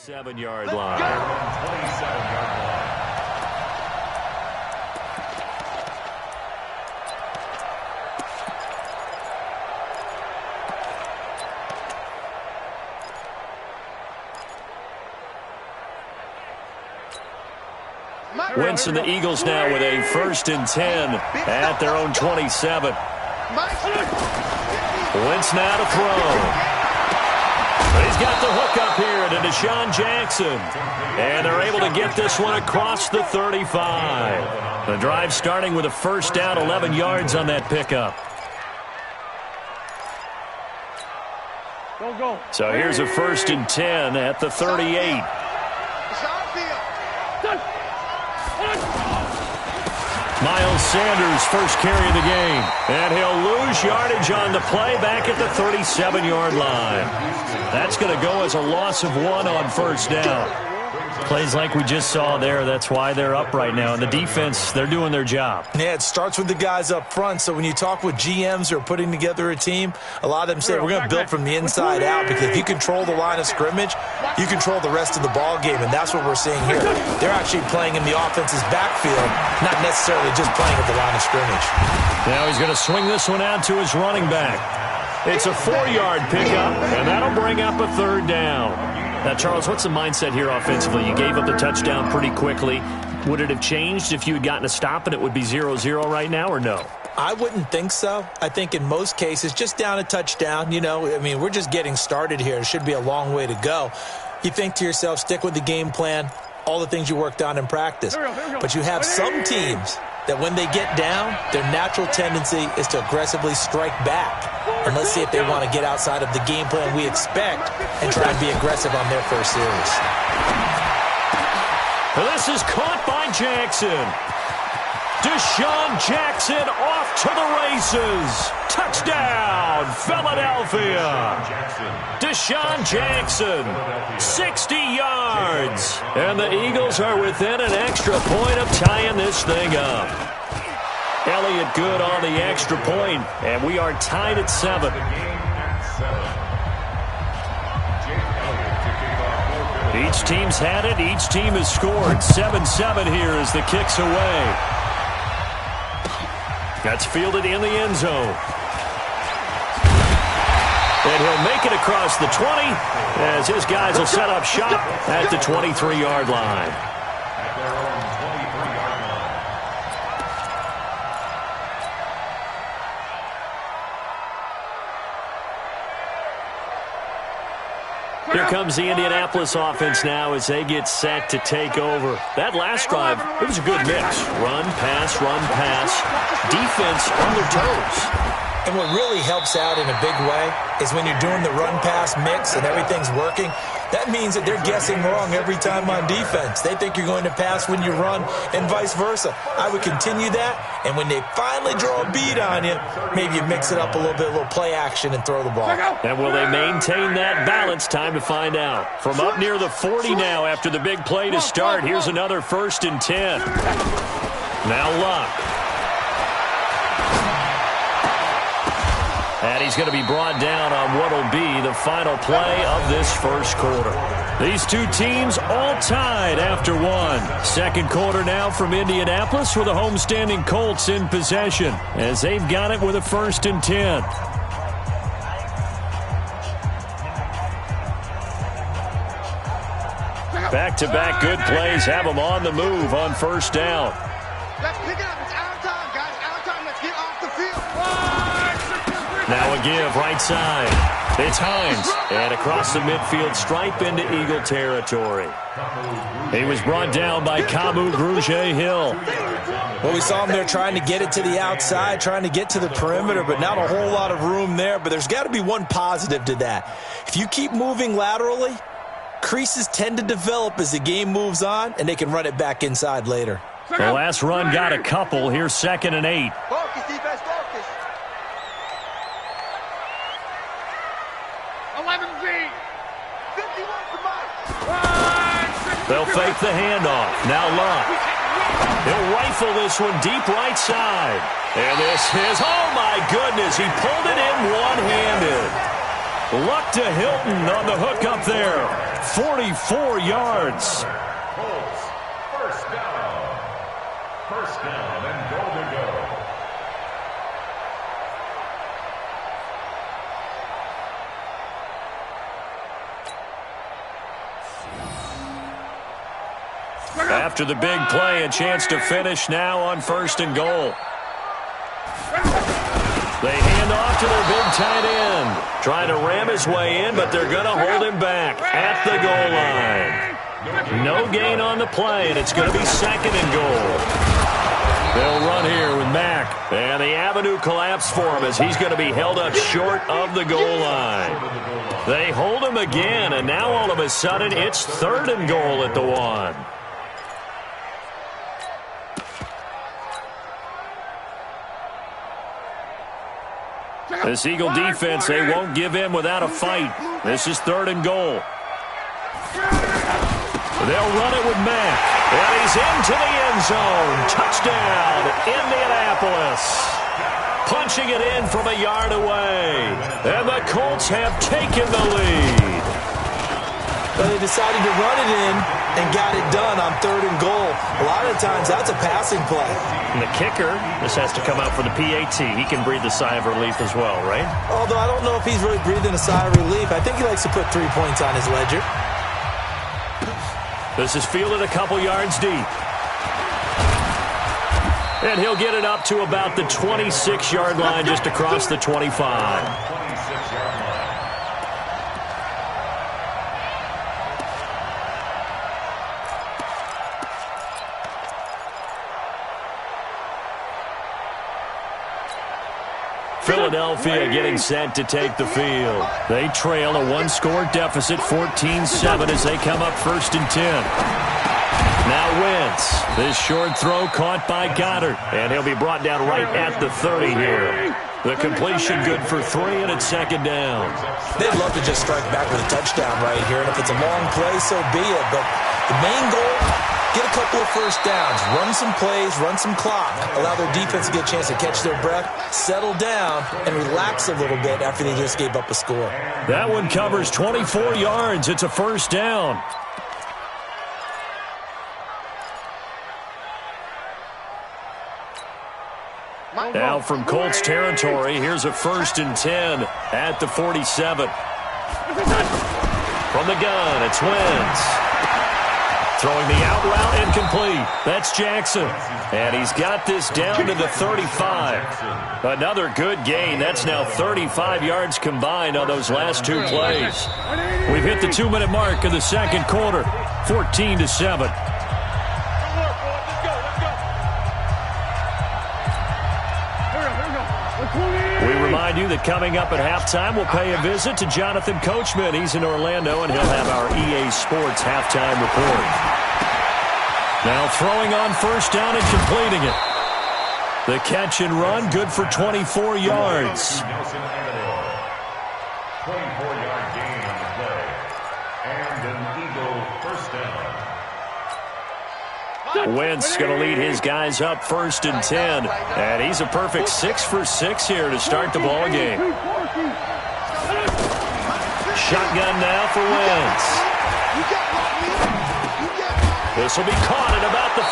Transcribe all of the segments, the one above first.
7-yard line. Wentz and the Eagles now with a 1st and 10 at their own 27. Wentz now to throw. He's got the hook up here to Deshaun Jackson. And they're able to get this one across the 35. The drive starting with a 1st down, 11 yards on that pickup. Go. So here's a 1st and 10 at the 38. Miles Sanders first carry of the game. And he'll lose yardage on the play back at the 37-yard line. That's going to go as a loss of 1 on 1st down. Plays like we just saw there, that's why they're up right now. And the defense, they're doing their job. Yeah, it starts with the guys up front. So when you talk with GMs who are putting together a team, a lot of them say we're going to build from the inside out, because if you control the line of scrimmage, you control the rest of the ball game, and that's what we're seeing here. They're actually playing in the offense's backfield, not necessarily just playing at the line of scrimmage. Now he's going to swing this one out to his running back. It's a 4-yard pickup, and that'll bring up a 3rd down. Now, Charles, what's the mindset here offensively? You gave up the touchdown pretty quickly. Would it have changed if you had gotten a stop and it would be 0-0 right now, or no? I wouldn't think so. I think in most cases, just down a touchdown, we're just getting started here. It should be a long way to go. You think to yourself, stick with the game plan, all the things you worked on in practice. But you have some teams that when they get down, their natural tendency is to aggressively strike back. And let's see if they want to get outside of the game plan we expect and try and be aggressive on their first series. This is caught by Jackson. Deshaun Jackson off to the races. Touchdown, Philadelphia. Deshaun Jackson, 60 yards. And the Eagles are within an extra point of tying this thing up. Elliott good on the extra point, and we are tied at 7. Each team's had it. Each team has scored. 7-7 here as the kick's away. That's fielded in the end zone. And he'll make it across the 20 as his guys will set up shop at the 23-yard line. Here comes the Indianapolis offense now as they get set to take over. That last drive, it was a good mix. Run, pass, defense on their toes. And what really helps out in a big way is when you're doing the run-pass mix and everything's working, that means that they're guessing wrong every time on defense. They think you're going to pass when you run and vice versa. I would continue that, and when they finally draw a beat on you, maybe you mix it up a little bit, a little play action, and throw the ball. And will they maintain that balance? Time to find out. From up near the 40 now after the big play to start, here's another 1st and 10. Now Luck. And he's going to be brought down on what will be the final play of this first quarter. These two teams all tied after 1. Second quarter now from Indianapolis with the homestanding Colts in possession as they've got it with a 1st and 10. Back-to-back good plays have them on the move on 1st down. Let's pick it up. It's our time, guys. Our time. Let's get off the field. Now a give right side. It's Hines. And across the midfield stripe into Eagle territory. He was brought down by Kamu Grugier-Hill. Well, we saw him there trying to get it to the outside, trying to get to the perimeter, but not a whole lot of room there. But there's got to be one positive to that. If you keep moving laterally, creases tend to develop as the game moves on, and they can run it back inside later. The last run got a couple. Here's 2nd and 8. Focus, defense, focus. 11B. 51 for Mike. They'll fake the handoff. Now Luck. He'll rifle this one deep right side. And this is, oh my goodness, he pulled it in one-handed. Luck to Hilton on the hook up there. 44 yards. Colts, first down. First down and goal to go. After the big play, a chance to finish now on first and goal. They hand off to their big tight end. Trying to ram his way in, but they're going to hold him back at the goal line. No gain on the play, and it's going to be second and goal. They'll run here with Mack. And the avenue collapsed for him as he's going to be held up short of the goal line. They hold him again, and now all of a sudden it's third and goal at the 1. This Eagle defense, they won't give in without a fight. This is third and goal. They'll run it with Mack. And he's into the end zone. Touchdown, Indianapolis. Punching it in from a yard away. And the Colts have taken the lead. But they decided to run it in and got it done on third and goal. A lot of times that's a passing play. And the kicker, this has to come out for the PAT. He can breathe a sigh of relief as well, right? Although I don't know if he's really breathing a sigh of relief. I think he likes to put 3 points on his ledger. This is fielded a couple yards deep. And he'll get it up to about the 26-yard line just across the 25. Philadelphia getting set to take the field. They trail a one-score deficit, 14-7, as they come up first and 10. Now Wentz. This short throw caught by Goddard, and he'll be brought down right at the 30 here. The completion good for 3, and it's second down. They'd love to just strike back with a touchdown right here, and if it's a long play, so be it. But the main goal, get a couple of first downs, run some plays, run some clock, allow their defense to get a chance to catch their breath, settle down, and relax a little bit after they just gave up a score. That one covers 24 yards. It's a first down. Now from Colts territory, here's a first and 10 at the 47. From the gun, it's Wentz. Throwing the out route incomplete. That's Jackson. And he's got this down to the 35. Another good gain. That's now 35 yards combined on those last 2 plays. We've hit the 2-minute mark of the second quarter. 14-7. We remind you that coming up at halftime, we'll pay a visit to Jonathan Coachman. He's in Orlando, and he'll have our EA Sports halftime report. Now throwing on first down and completing it. The catch and run, good for 24 yards. 24-yard gain on the play. And an Eagle first down. Wentz going to lead his guys up first and 10. And he's a perfect 6 for 6 here to start the ball game. Shotgun now for Wentz. This will be caught at about the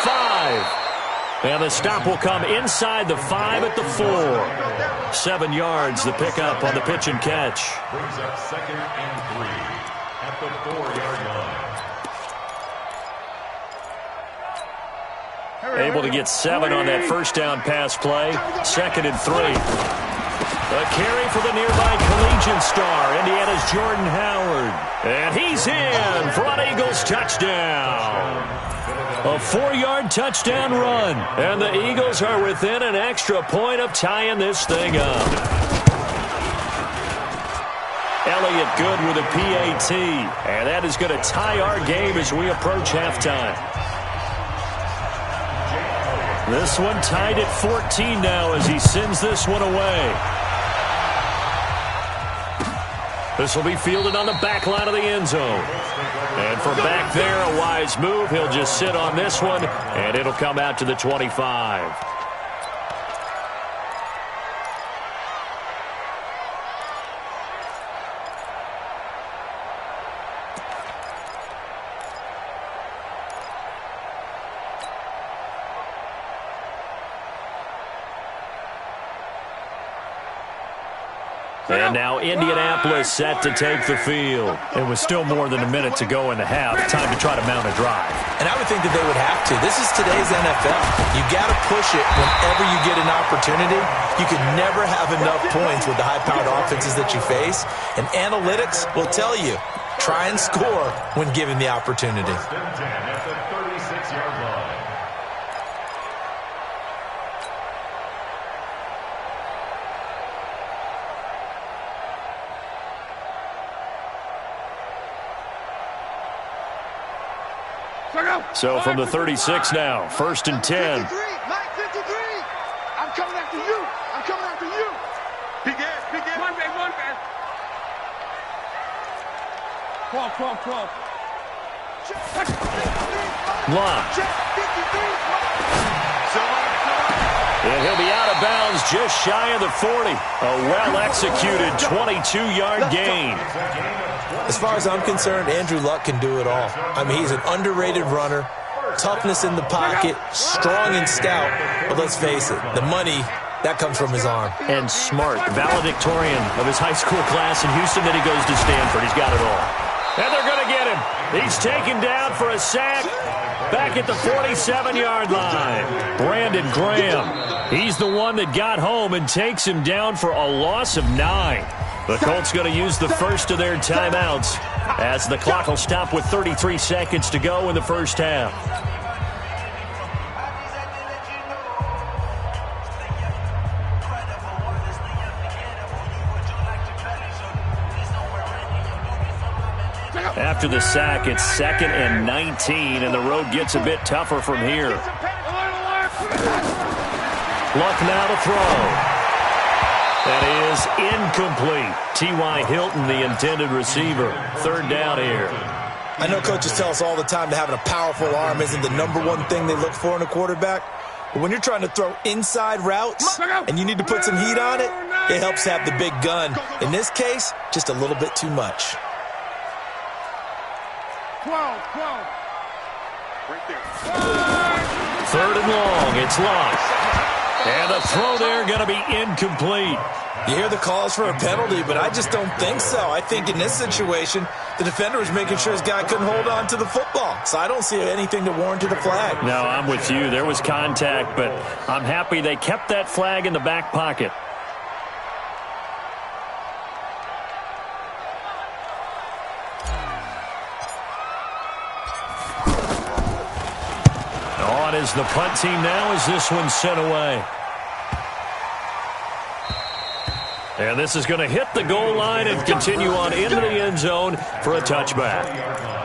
5. And the stop will come inside the 5 at the 4. 7 yards, the pickup on the pitch and catch. Brings up second and 3 at the 4-yard line. Able to get 7 on that first down pass play. Second and 3. A carry for the nearby collegiate star, Indiana's Jordan Howard. And he's in for an Eagles touchdown. A 4-yard touchdown run. And the Eagles are within an extra point of tying this thing up. Elliott good with a PAT. And that is going to tie our game as we approach halftime. This one tied at 14 now as he sends this one away. This will be fielded on the back line of the end zone. And from back there, a wise move. He'll just sit on this one, and it'll come out to the 25. And now Indianapolis set to take the field. It was still more than a minute to go in the half. Time to try to mount a drive. And I would think that they would have to. This is today's NFL. You got to push it whenever you get an opportunity. You can never have enough points with the high-powered offenses that you face. And analytics will tell you, try and score when given the opportunity. First and 10 at the 36-yard line. So from the 36 now, first and 10. 53, Mike 53. I'm coming after you. I'm coming after you. Big ass, big ass. One man. 12. Lock. And he'll be out of bounds just shy of the 40. A well-executed 22-yard gain. As far as I'm concerned, Andrew Luck can do it all. I mean, he's an underrated runner, toughness in the pocket, strong and stout. But let's face it, the money, that comes from his arm. And smart, valedictorian of his high school class in Houston. Then he goes to Stanford. He's got it all. And they're going to get him. He's taken down for a sack back at the 47-yard line. Brandon Graham. He's the one that got home and takes him down for a loss of 9. The Colts going to use the first of their timeouts as the clock will stop with 33 seconds to go in the first half. After the sack, it's 2nd and 19, and the road gets a bit tougher from here. Luck now to throw. That is incomplete. T.Y. Hilton, the intended receiver. Third down here. I know coaches tell us all the time that having a powerful arm isn't the number one thing they look for in a quarterback. But when you're trying to throw inside routes and you need to put some heat on it, it helps to have the big gun. In this case, just a little bit too much. 12. Right there. Third and long. It's locked. And the throw there going to be incomplete. You hear the calls for a penalty, but I just don't think so. I think in this situation, the defender was making sure his guy couldn't hold on to the football. So I don't see anything to warrant a flag. No, I'm with you. There was contact, but I'm happy they kept that flag in the back pocket. On is the punt team now as this one's sent away. And this is going to hit the goal line and continue on into the end zone for a touchback.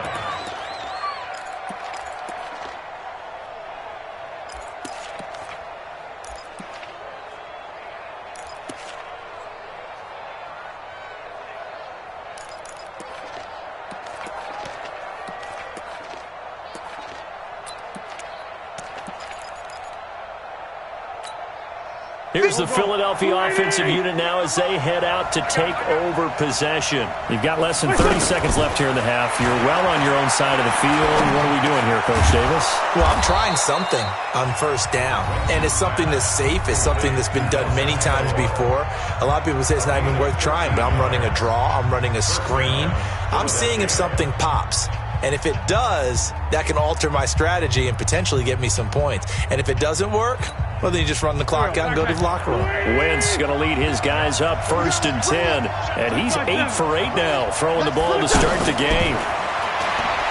Here's the Philadelphia offensive unit now as they head out to take over possession. You've got less than 30 seconds left here in the half. You're well on your own side of the field. What are we doing here, Coach Davis? Well, I'm trying something on first down, and it's something that's safe. It's something that's been done many times before. A lot of people say it's not even worth trying, but I'm running a draw. I'm running a screen. I'm seeing if something pops. And if it does, that can alter my strategy and potentially get me some points. And if it doesn't work, well, then you just run the clock out and go to the locker room. Wentz going to lead his guys up first and 10. And he's 8 for 8 now, throwing the ball to start the game.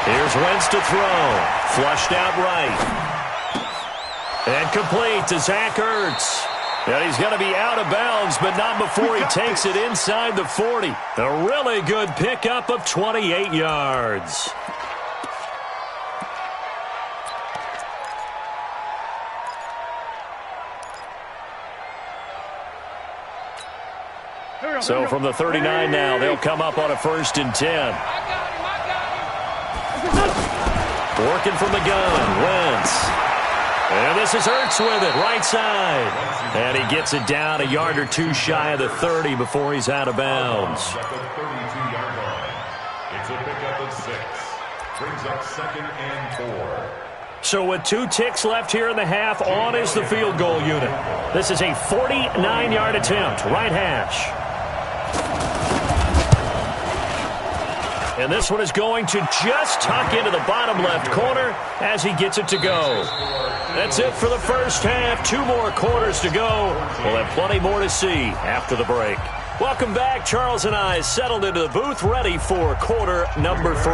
Here's Wentz to throw. Flushed out right. And complete to Zach Ertz. And he's going to be out of bounds, but not before he takes it inside the 40. A really good pickup of 28 yards. So from the 39 now, they'll come up on a first and 10. Working from the gun, Wentz. And this is Ertz with it, right side. And he gets it down a yard or two shy of the 30 before he's out of bounds. At the 32-yard line. It's a pickup of 6. Brings up 2nd and 4. So with 2 ticks left here in the half, on is the field goal unit. This is a 49-yard attempt, right hash. And this one is going to just tuck into the bottom left corner as he gets it to go. That's it for the first half. 2 more quarters to go. We'll have plenty more to see after the break. Welcome back. Charles and I settled into the booth, ready for quarter number 3.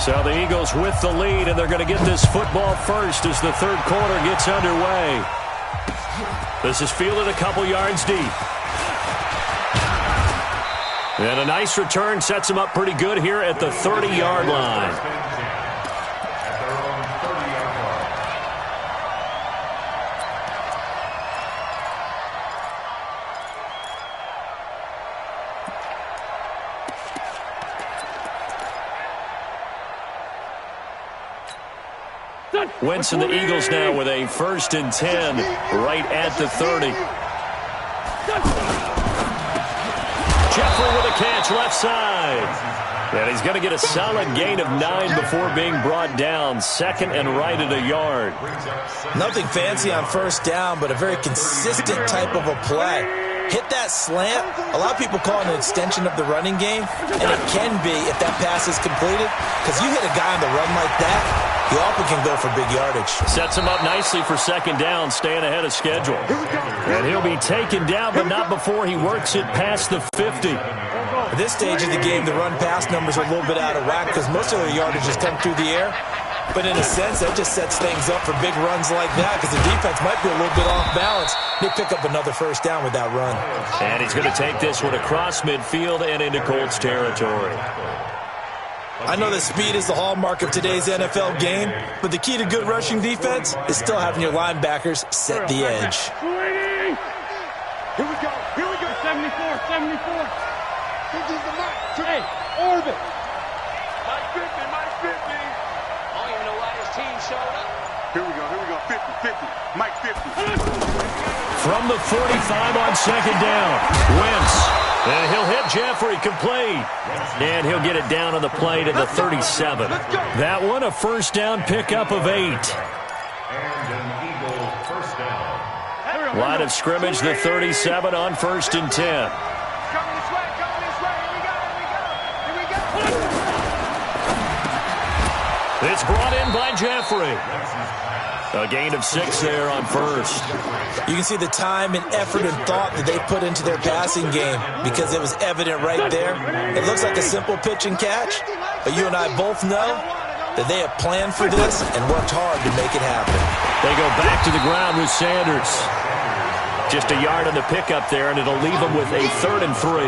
So the Eagles with the lead, and they're going to get this football first as the third quarter gets underway. This is fielded a couple yards deep. And a nice return sets him up pretty good here at the 30-yard line. Wentz and the Eagles now with a 1st and 10 right at the 30. Jeffrey with a catch left side. And he's going to get a solid gain of 9 before being brought down. 2nd and right at a yard. Nothing fancy on 1st down, but a very consistent type of a play. Hit that slant. A lot of people call it an extension of the running game, and it can be if that pass is completed, because you hit a guy on the run like that, he often can go for big yardage. Sets him up nicely for 2nd down, staying ahead of schedule. And he'll be taken down, but not before he works it past the 50. At this stage of the game, the run-pass numbers are a little bit out of whack because most of their yardage has come through the air. But in a sense, that just sets things up for big runs like that because the defense might be a little bit off balance. They pick up another 1st down with that run. And he's going to take this one across midfield and into Colts territory. I know that speed is the hallmark of today's NFL game, but the key to good rushing defense is still having your linebackers set the edge. Here we go. 74. Hey, orbit. Mike 50. I don't even know why this team showed up. Here we go. 50. Mike 50. From the 45 on 2nd down, Wentz. And he'll hit Jeffrey complete. And he'll get it down on the play to the 37. That one, a 1st down pickup of 8. And an Eagle 1st down. Line of scrimmage, the 37 on 1st and 10. Coming this way. Here we go. It's brought in by Jeffrey. A gain of 6 there on 1st. You can see the time and effort and thought that they put into their passing game because it was evident right there. It looks like a simple pitch and catch, but you and I both know that they have planned for this and worked hard to make it happen. They go back to the ground with Sanders. Just a yard on the pickup there, and it'll leave them with a 3rd and 3.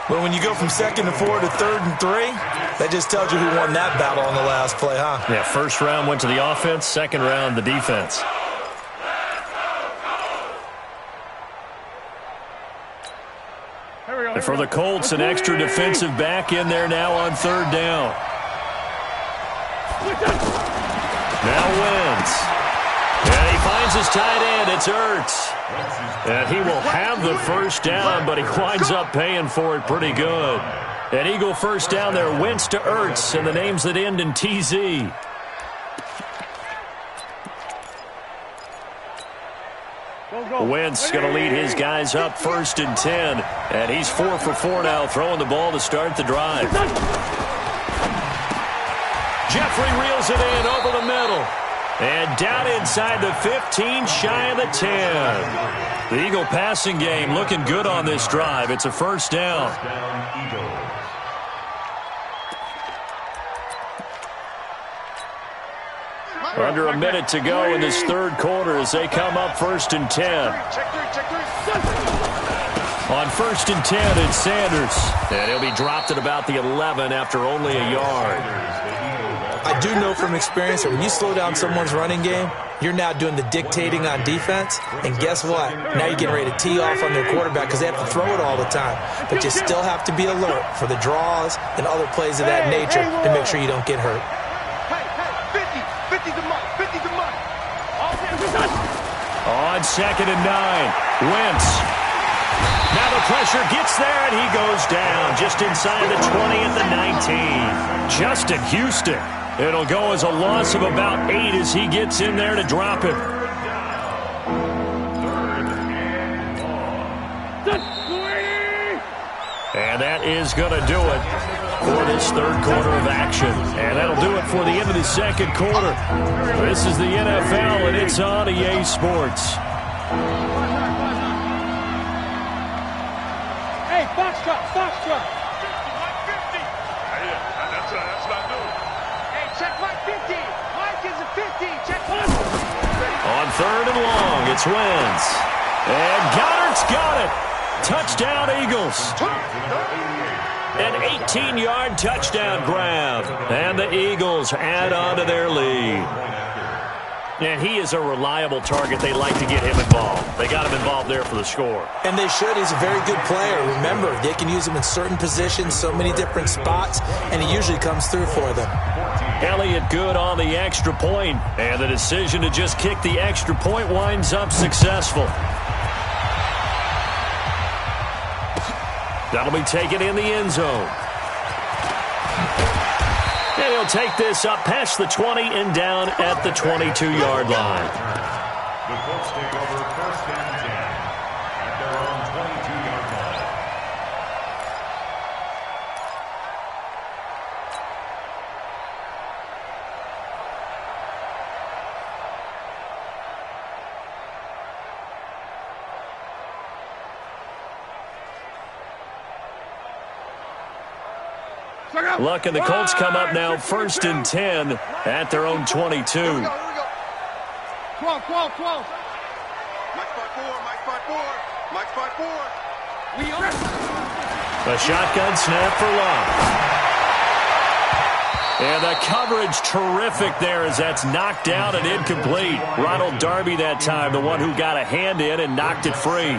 But when you go from 2nd and 4 to 3rd and 3, that just tells you who won that battle on the last play, huh? Yeah, 1st round went to the offense, 2nd round the defense. And for the Colts, an extra defensive back in there now on 3rd down. Now Wentz. And he finds his tight end. It's Ertz. And he will have the 1st down, but he winds up paying for it pretty good. An Eagle 1st down there, Wentz to Ertz, and the names that end in TZ. Wentz going to lead his guys up 1st and 10, and he's 4 for 4 now, throwing the ball to start the drive. Jeffrey reels it in over the middle. And down inside the 15, shy of the 10. The Eagle passing game looking good on this drive. It's a 1st down. Under a minute to go in this 3rd quarter as they come up 1st and 10. On 1st and 10, it's Sanders. And he'll be dropped at about the 11 after only a yard. I do know from experience that when you slow down someone's running game, you're now doing the dictating on defense. And guess what? Now you're getting ready to tee off on their quarterback because they have to throw it all the time. But you still have to be alert for the draws and other plays of that nature to make sure you don't get hurt. Hey, 50 the money, 50 the money. On 2nd and 9, Wentz. Now the pressure gets there, and he goes down just inside the 20 at the 19. Justin Houston. It'll go as a loss of about 8 as he gets in there to drop him. And that is going to do it for this third quarter of action. And that'll do it for the end of the second quarter. This is the NFL, and it's on EA Sports. Hey, Foxtrot. Mike 50. Hey, that's not new. Hey, check Mike 50. Mike is a 50. Check Mike. On third and long, it's Wentz. And Goddard's got it. Touchdown, Eagles. An 18-yard touchdown grab. And the Eagles add on to their lead. And he is a reliable target. They like to get him involved. They got him involved there for the score. And they should. He's a very good player. Remember, they can use him in certain positions, so many different spots, and he usually comes through for them. Elliott good on the extra point, and the decision to just kick the extra point winds up successful. That'll be taken in the end zone. And he'll take this up past the 20 and down at the 22-yard line. The Colts take over first and 10 at their own 22-yard line. Luck and the Colts come up now first and 10 at their own 22. Here we go. 12. Mike spot 4. We are. A shotgun snap for Love. And the coverage terrific there as that's knocked down and incomplete. Ronald Darby that time, the one who got a hand in and knocked it free.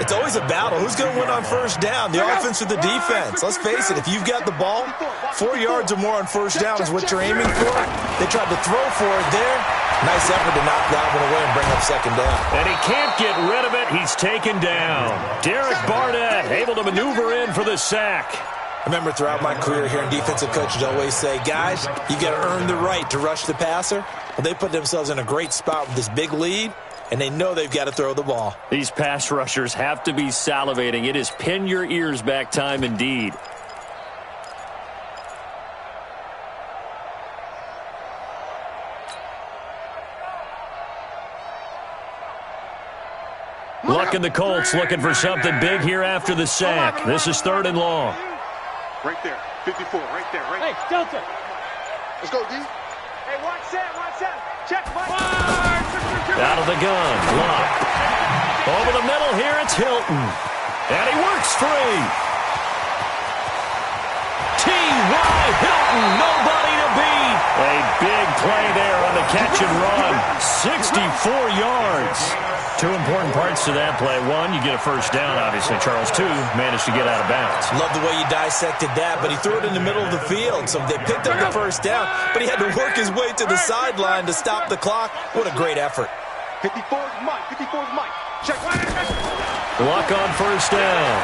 It's always a battle. Who's going to win on first down, the offense or the defense? Let's face it, if you've got the ball, 4 yards or more on first down is what you're aiming for. They tried to throw for it there. Nice effort to knock that one away and bring up second down. And he can't get rid of it. He's taken down. Derek Barnett able to maneuver in for the sack. I remember throughout my career hearing defensive coaches always say, guys, you got to earn the right to rush the passer. Well, they put themselves in a great spot with this big lead, and they know they've got to throw the ball. These pass rushers have to be salivating. It is pin your ears back time indeed. Luck and the Colts looking for something big here after the sack. This is third and long. Right there. 54. Right there. Hey, Delta. Let's go, D. Hey, watch that. Check, Mike. Out of the gun. Luck. Over the middle here, it's Hilton. And he works free. T.Y. Hilton, nobody to beat. A big play there on the catch and run. 64 yards. Two important parts to that play. One, you get a first down, obviously. Charles, two, managed to get out of bounds. Love the way you dissected that, but he threw it in the middle of the field. So they picked up the first down, but he had to work his way to the sideline to stop the clock. What a great effort. 54's Mike. Check. Luck on first down.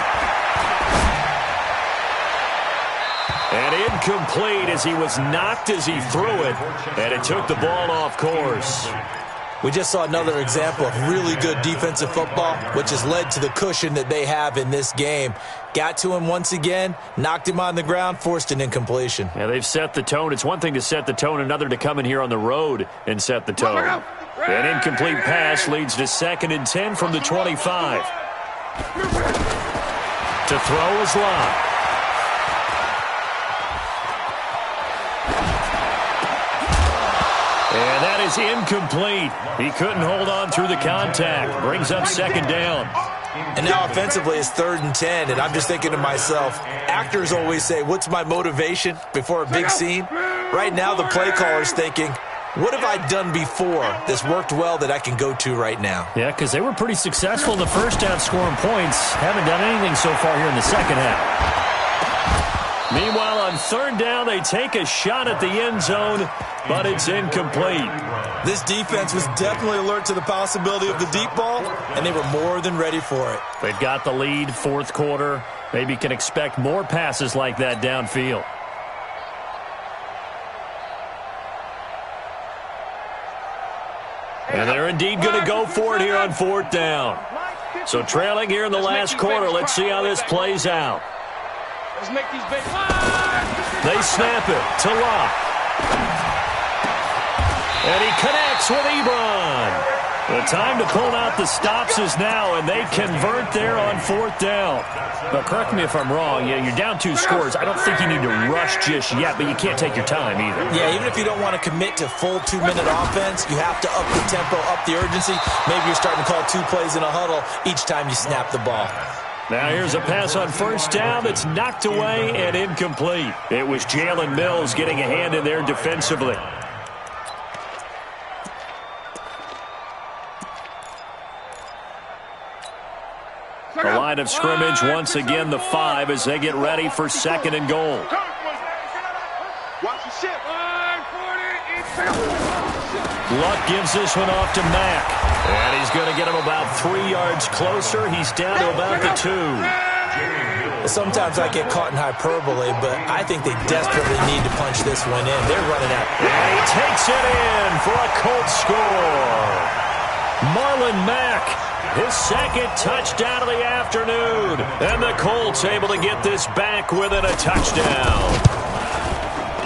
And incomplete as he was knocked as he threw it, and it took the ball off course. We just saw another example of really good defensive football, which has led to the cushion that they have in this game. Got to him once again, knocked him on the ground, forced an incompletion. Yeah, they've set the tone. It's one thing to set the tone, another to come in here on the road and set the tone. An incomplete pass leads to second and 10 from the 25. To throw is Love. And that is incomplete. He couldn't hold on through the contact. Brings up second down. And now offensively it's third and 10, and I'm just thinking to myself, actors always say, what's my motivation before a big scene? Right now the play caller's thinking, what have I done before that's worked well that I can go to right now? Yeah, because they were pretty successful in the first half scoring points. Haven't done anything so far here in the second half. Meanwhile, on third down, they take a shot at the end zone, but it's incomplete. This defense was definitely alert to the possibility of the deep ball, and they were more than ready for it. They've got the lead, fourth quarter. Maybe can expect more passes like that downfield. And they're indeed going to go for it here on fourth down. So trailing here in the last quarter, let's see how this plays out. Let's make these big. They snap it to Locke. And he connects with Ebron. The time to pull out the stops is now, and they convert there on 4th down. But correct me if I'm wrong. Yeah, you're down 2 scores. I don't think you need to rush just yet, but you can't take your time either. Yeah, even if you don't want to commit to full 2-minute offense, you have to up the tempo, up the urgency. Maybe you're starting to call 2 plays in a huddle each time you snap the ball. Now here's a pass on 1st down that's knocked away and incomplete. It was Jalen Mills getting a hand in there defensively. The line of scrimmage once again the 5 as they get ready for 2nd and goal. Watch the ship. Luck gives this one off to Mack. And he's going to get him about 3 yards closer. He's down to about the 2. Sometimes I get caught in hyperbole, but I think they desperately need to punch this one in. They're running out. And he takes it in for a Colts score. Marlon Mack, his 2nd touchdown of the afternoon. And the Colts able to get this back within a touchdown.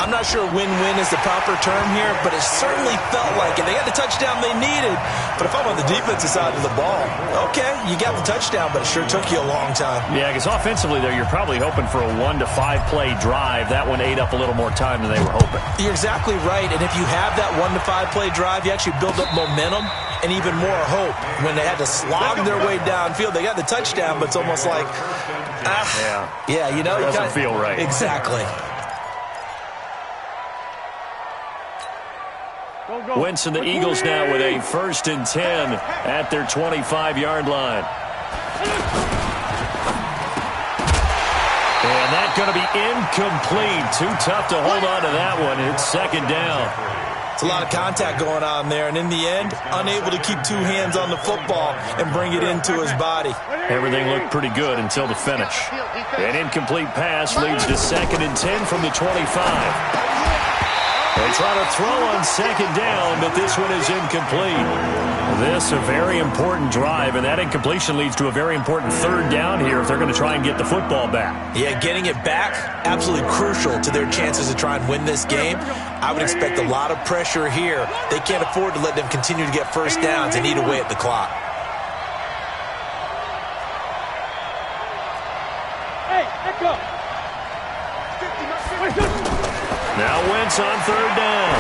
I'm not sure win-win is the proper term here, but it certainly felt like it. They got the touchdown they needed. But if I'm on the defensive side of the ball, okay, you got the touchdown, but it sure took you a long time. Yeah, because offensively there, you're probably hoping for a 1 to 5 play drive. That one ate up a little more time than they were hoping. You're exactly right. And if you have that 1 to 5 play drive, you actually build up momentum and even more hope. When they had to slog their way downfield, they got the touchdown, but it's almost like, yeah, you know, it doesn't feel right. Exactly. Wentz and the Eagles now with a 1st and 10 at their 25-yard line. And that's going to be incomplete. Too tough to hold on to that one. It's 2nd down. It's a lot of contact going on there, and in the end, unable to keep 2 hands on the football and bring it into his body. Everything looked pretty good until the finish. An incomplete pass leads to 2nd and 10 from the 25. They try to throw on 2nd down, but this one is incomplete. This a very important drive, and that incompletion leads to a very important 3rd down here if they're going to try and get the football back. Yeah, getting it back, absolutely crucial to their chances to try and win this game. I would expect a lot of pressure here. They can't afford to let them continue to get 1st downs and eat away at the clock. Hey, let's go. Now Wentz on 3rd down.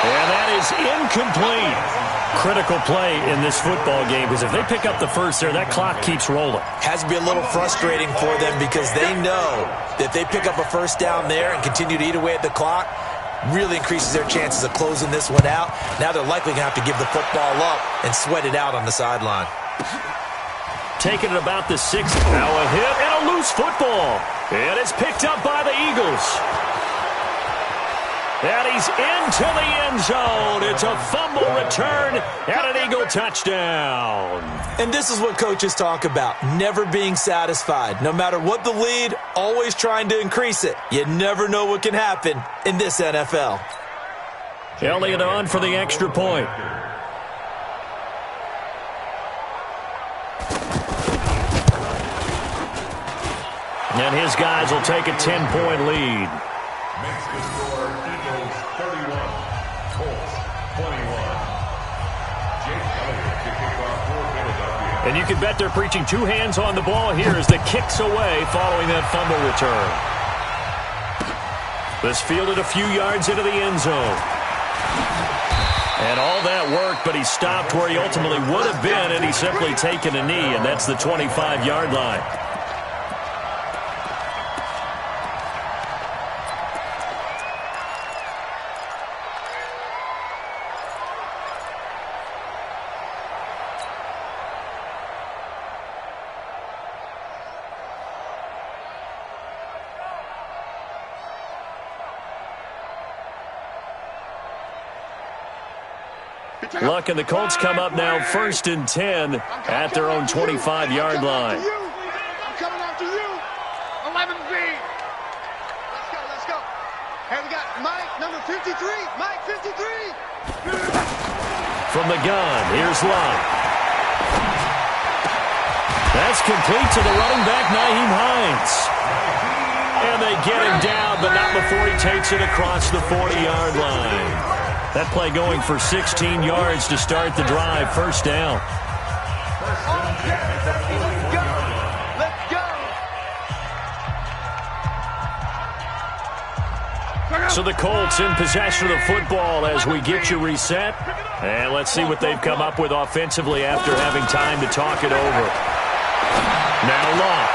And that is incomplete. Critical play in this football game because if they pick up the 1st there, that clock keeps rolling. Has to be a little frustrating for them because they know that they pick up a 1st down there and continue to eat away at the clock, really increases their chances of closing this one out. Now they're likely going to have to give the football up and sweat it out on the sideline. Taking it about the 6th. Now a hit and a loose football. And it's picked up by the Eagles. And he's into the end zone. It's a fumble return and an Eagle touchdown. And this is what coaches talk about, never being satisfied. No matter what the lead, always trying to increase it. You never know what can happen in this NFL. Elliott on for the extra point. And his guys will take a 10-point lead. Makes the score Eagles 31, Colts 21. Jake Elliott to kick off for Philadelphia. And you can bet they're preaching 2 hands on the ball here as the kick's away following that fumble return. This fielded a few yards into the end zone. And all that worked, but he stopped where he ultimately would have been, and he's simply taken a knee, and that's the 25-yard line. Luck and the Colts come up now 1st and 10 at their own 25-yard line. I'm coming after you. 11B. Let's go. Hey, we got Mike, number 53. Mike, 53. From the gun, here's Luck. That's complete to the running back, Nyheim Hines. And they get him down, but not before he takes it across the 40-yard line. That play going for 16 yards to start the drive. First down. So the Colts in possession of the football as we get you reset. And let's see what they've come up with offensively after having time to talk it over. Now Long.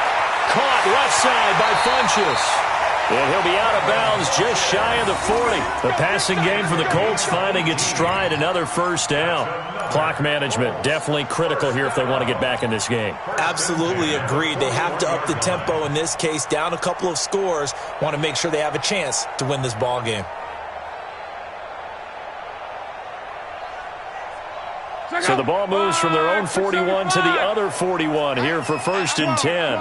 Caught left side by Funchess. And he'll be out of bounds just shy of the 40. The passing game for the Colts finding its stride, another first down. Clock management definitely critical here if they want to get back in this game. Absolutely agreed. They have to up the tempo in this case, down a couple of scores. Want to make sure they have a chance to win this ball game. So the ball moves from their own 41 to the other 41 here for 1st and 10.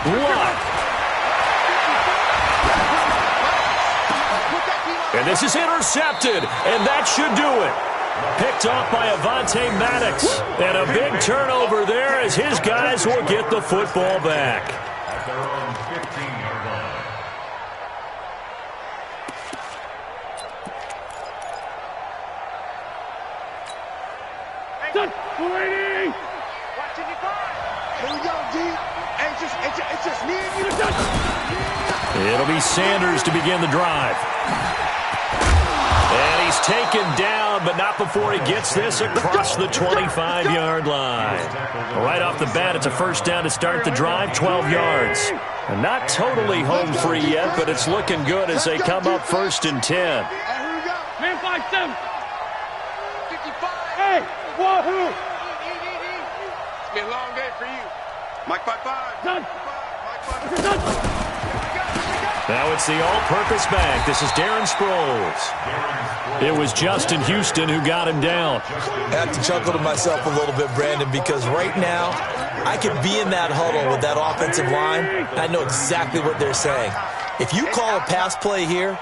Block. And this is intercepted, and that should do it. Picked off by Avonte Maddox. And a big turnover there as his guys will get the football back. At their own 15-yard line. Here we go, D. It's just me and you. It'll be Sanders to begin the drive. And he's taken down, but not before he gets this across the 25-yard line. Right off the bat, it's a first down to start the drive, 12 yards. And not totally home free yet, but it's looking good as they come up 1st and 10. Here we go. Man, 5-7. 55. Hey, wahoo. It's been a long day for you. Mike 5-5. Done. Mike 5-5. Now it's the all-purpose back. This is Darren Sproles. It was Justin Houston who got him down. I have to chuckle to myself a little bit, Brandon, because right now I could be in that huddle with that offensive line. I know exactly what they're saying. If you call a pass play here,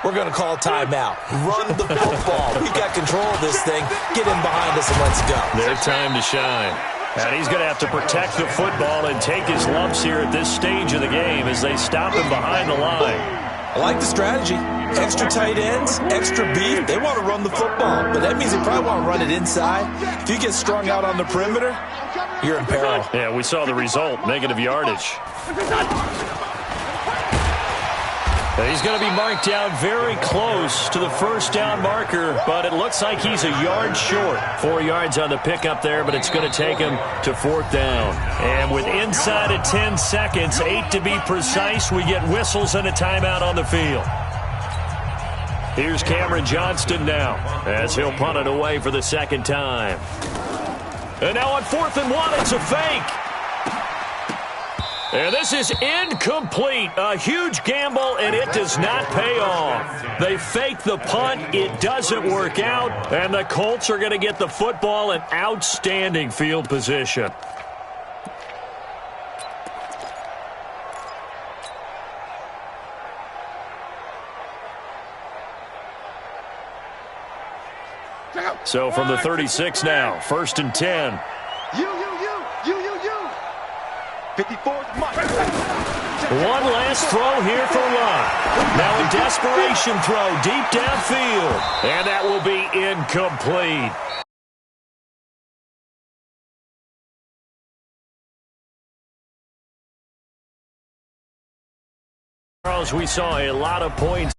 we're going to call a timeout. Run the football. We got control of this thing. Get in behind us and let's go. Their time to shine. And he's going to have to protect the football and take his lumps here at this stage of the game as they stop him behind the line. I like the strategy. Extra tight ends, extra beef. They want to run the football, but that means they probably want to run it inside. If you get strung out on the perimeter, you're in peril. Yeah, we saw the result, negative yardage. He's going to be marked down very close to the first down marker, but it looks like he's a yard short. 4 yards on the pickup there, but it's going to take him to 4th down. And with inside of 10 seconds, 8 to be precise, we get whistles and a timeout on the field. Here's Cameron Johnston now as he'll punt it away for the second time. And now on 4th and 1, it's a fake. And this is incomplete. A huge gamble, and it does not pay off. They fake the punt. It doesn't work out. And the Colts are going to get the football in outstanding field position. So from the 36 now, 1st and 10. You. 54's Mike. One last throw here for Lott. Now a desperation throw deep downfield. And that will be incomplete. Charles, we saw a lot of points.